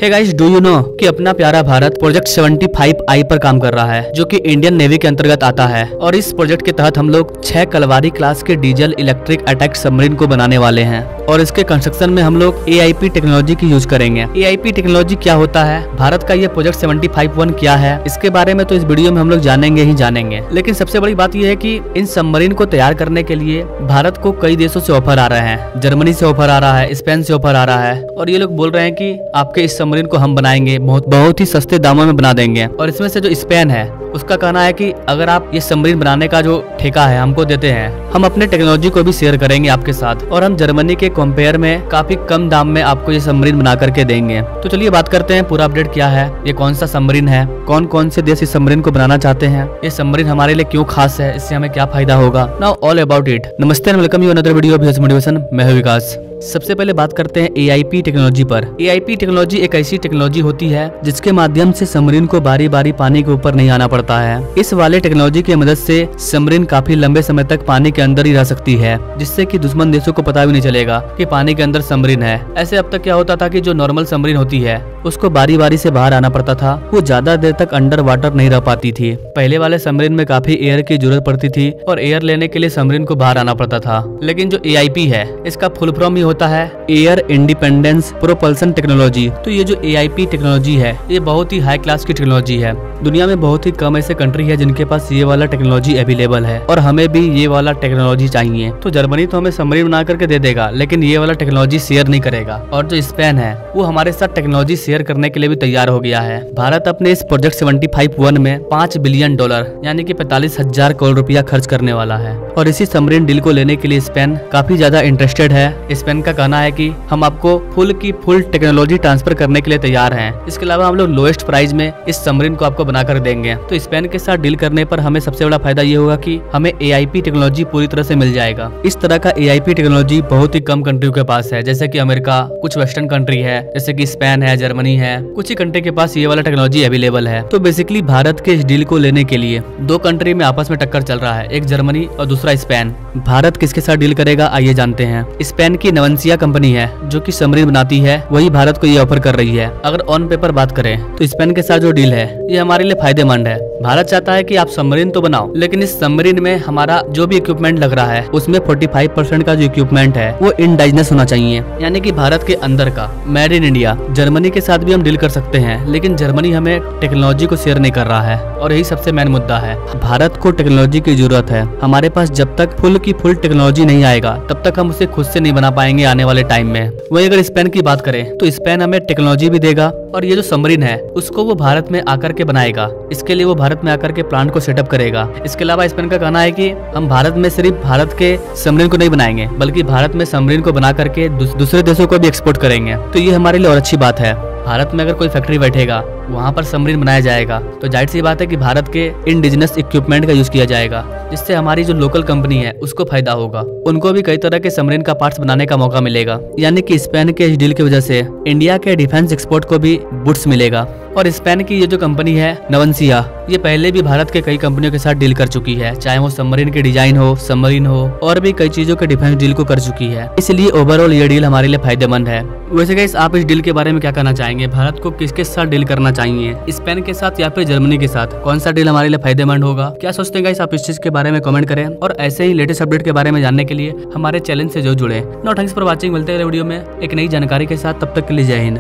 Hey guys, do you know कि अपना प्यारा भारत प्रोजेक्ट 75I पर काम कर रहा है, जो कि इंडियन नेवी के अंतर्गत आता है। और इस प्रोजेक्ट के तहत हम लोग 6 कलवारी क्लास के डीजल इलेक्ट्रिक अटैक सबमरीन को बनाने वाले हैं। और इसके कंस्ट्रक्शन में हम लोग AIP टेक्नोलॉजी की यूज करेंगे। AIP टेक्नोलॉजी क्या होता है, भारत का ये प्रोजेक्ट 75I क्या है, इसके बारे में तो इस वीडियो में हम लोग जानेंगे ही जानेंगे। लेकिन सबसे बड़ी बात यह है कि इन सबमरीन को तैयार करने के लिए भारत को कई देशों से ऑफर आ रहे हैं। जर्मनी से ऑफर आ रहा है, स्पेन से ऑफर आ रहा है, और ये लोग बोल रहे हैं कि आपके इस सबमरीन को हम बनाएंगे, बहुत ही सस्ते दामों में बना देंगे। और इसमें से जो स्पेन है उसका कहना है कि अगर आप ये सबमरीन बनाने का जो ठेका है हमको देते हैं, हम अपने टेक्नोलॉजी को भी शेयर करेंगे आपके साथ, और हम जर्मनी के कंपेयर में काफी कम दाम में आपको ये सबमरीन बना करके देंगे। तो चलिए बात करते हैं पूरा अपडेट क्या है, ये कौन सा सबमरीन है, कौन कौन से देश इस सबमरीन को बनाना चाहते हैं, ये सबमरीन हमारे लिए क्यों खास है, इससे हमें क्या फायदा होगा। Now all about it. नमस्ते and welcome you another video of motivation. मैं हूं विकास। सबसे पहले बात करते हैं AIP टेक्नोलॉजी पर। AIP टेक्नोलॉजी एक ऐसी टेक्नोलॉजी होती है जिसके माध्यम से सबमरीन को बारी बारी पानी के ऊपर नहीं आना पड़ता है। इस वाले टेक्नोलॉजी की मदद से सबमरीन काफी लंबे समय तक पानी के अंदर ही रह सकती है, जिससे कि दुश्मन देशों को पता भी नहीं चलेगा कि पानी के अंदर सबमरीन है। ऐसे अब तक क्या होता था कि जो नॉर्मल सबमरीन होती है उसको बारी बारी से बाहर आना पड़ता था, वो ज्यादा देर तक अंडर वाटर नहीं रह पाती थी। पहले वाले सबमरीन में काफी एयर की जरूरत पड़ती थी और एयर लेने के लिए सबमरीन को बाहर आना पड़ता था। लेकिन जो AIP है इसका फुल फॉर्म ही होता है एयर इंडिपेंडेंस प्रोपल्सन टेक्नोलॉजी। तो ये जो AIP टेक्नोलॉजी है ये बहुत ही हाई क्लास की टेक्नोलॉजी है। दुनिया में बहुत ही कम ऐसे कंट्री है जिनके पास ये वाला टेक्नोलॉजी अवेलेबल है, और हमें भी ये वाला टेक्नोलॉजी चाहिए। तो जर्मनी तो हमें सबमरीन बना करके दे देगा, लेकिन ये वाला टेक्नोलॉजी शेयर नहीं करेगा। और जो स्पेन है वो हमारे साथ टेक्नोलॉजी शेयर करने के लिए भी तैयार हो गया है। भारत अपने इस प्रोजेक्ट 75I में $5 बिलियन यानी कि 45,000 करोड़ रुपया खर्च करने वाला है। और इसी सबमरीन डील को लेने के लिए स्पेन काफी ज्यादा इंटरेस्टेड है। स्पेन का कहना है कि हम आपको फुल की फुल टेक्नोलॉजी ट्रांसफर करने के लिए तैयार हैं। इसके अलावा हम लोग लोएस्ट प्राइस में इस सबमरीन को आपको बनाकर देंगे। तो स्पेन के साथ डील करने पर हमें सबसे बड़ा फायदा ये होगा कि हमें AIP टेक्नोलॉजी पूरी तरह से मिल जाएगा। इस तरह का AIP टेक्नोलॉजी बहुत ही कम कंट्रियों के पास है, जैसे कि अमेरिका, कुछ वेस्टर्न कंट्री है जैसे कि स्पेन है, जर्मनी है, कुछ ही कंट्री के पास ये वाला टेक्नोलॉजी अवेलेबल है। तो बेसिकली भारत के इस डील को लेने के लिए दो कंट्री में आपस में टक्कर चल रहा है, एक जर्मनी और दूसरा स्पेन। भारत किसके साथ डील करेगा आइए जानते हैं। स्पेन की नवंसिया कंपनी है जो कि सबमरीन बनाती है, वही भारत को ये ऑफर कर रही है। अगर ऑन पेपर बात करें तो स्पेन के साथ जो डील है ये हमारे लिए फायदेमंद है। भारत चाहता है कि आप सबमरीन तो बनाओ, लेकिन इस सबमरीन में हमारा जो भी इक्विपमेंट लग रहा है उसमें 45% का जो इक्विपमेंट है वो इंडाइजिनस होना चाहिए, यानी कि भारत के अंदर का, मेड इन इंडिया। जर्मनी के साथ भी हम डील कर सकते हैं, लेकिन जर्मनी हमें टेक्नोलॉजी को शेयर नहीं कर रहा है, और यही सबसे मेन मुद्दा है। भारत को टेक्नोलॉजी की जरूरत है। हमारे पास जब तक फुल की फुल टेक्नोलॉजी नहीं आएगा तब तक हम उसे खुद से नहीं बना पाएंगे आने वाले टाइम में। वही अगर स्पेन की बात करें तो स्पेन हमें टेक्नोलॉजी भी देगा, और ये जो सबमरीन है उसको वो भारत में आकर के बनाएगा। इसके लिए वो भारत में आकर के प्लांट को सेटअप करेगा। इसके अलावा स्पेन का कहना है कि हम भारत में सिर्फ भारत के सबमरीन को नहीं बनाएंगे, बल्कि भारत में सबमरीन को बना करके दूसरे देशों को भी एक्सपोर्ट करेंगे। तो ये हमारे लिए और अच्छी बात है। भारत में अगर कोई फैक्ट्री बैठेगा वहाँ पर सबमरीन बनाया जाएगा, तो जाहिर सी बात है कि भारत के इंडिजिनस इक्विपमेंट का यूज किया जाएगा, जिससे हमारी जो लोकल कंपनी है उसको फायदा होगा। उनको भी कई तरह के सबमरीन का पार्ट्स बनाने का मौका मिलेगा, यानी कि स्पेन के इस डील की वजह से इंडिया के डिफेंस एक्सपोर्ट को भी बूस्ट मिलेगा। और स्पेन की ये जो कंपनी है नवंसिया, ये पहले भी भारत के कई कंपनियों के साथ डील कर चुकी है, चाहे वो सबमरीन के डिजाइन हो, सबमरीन हो, और भी कई चीजों के डिफेंस डील को कर चुकी है। इसलिए ओवरऑल ये डील हमारे लिए फायदेमंद है। वैसे गाइस, आप इस डील के बारे में क्या कहना चाहेंगे? भारत को किसके साथ डील करना चाहिए, स्पेन के साथ या फिर जर्मनी के साथ? कौन सा डील हमारे लिए फायदेमंद होगा? क्या सोचते हैं गाइस, आप इस चीज के बारे में कमेंट करें, और ऐसे ही लेटेस्ट अपडेट के बारे में जानने के लिए हमारे चैनल से जो जुड़े। No thanks for watching. मिलते हैं वीडियो में एक नई जानकारी के साथ, तब तक के लिए जय हिंद।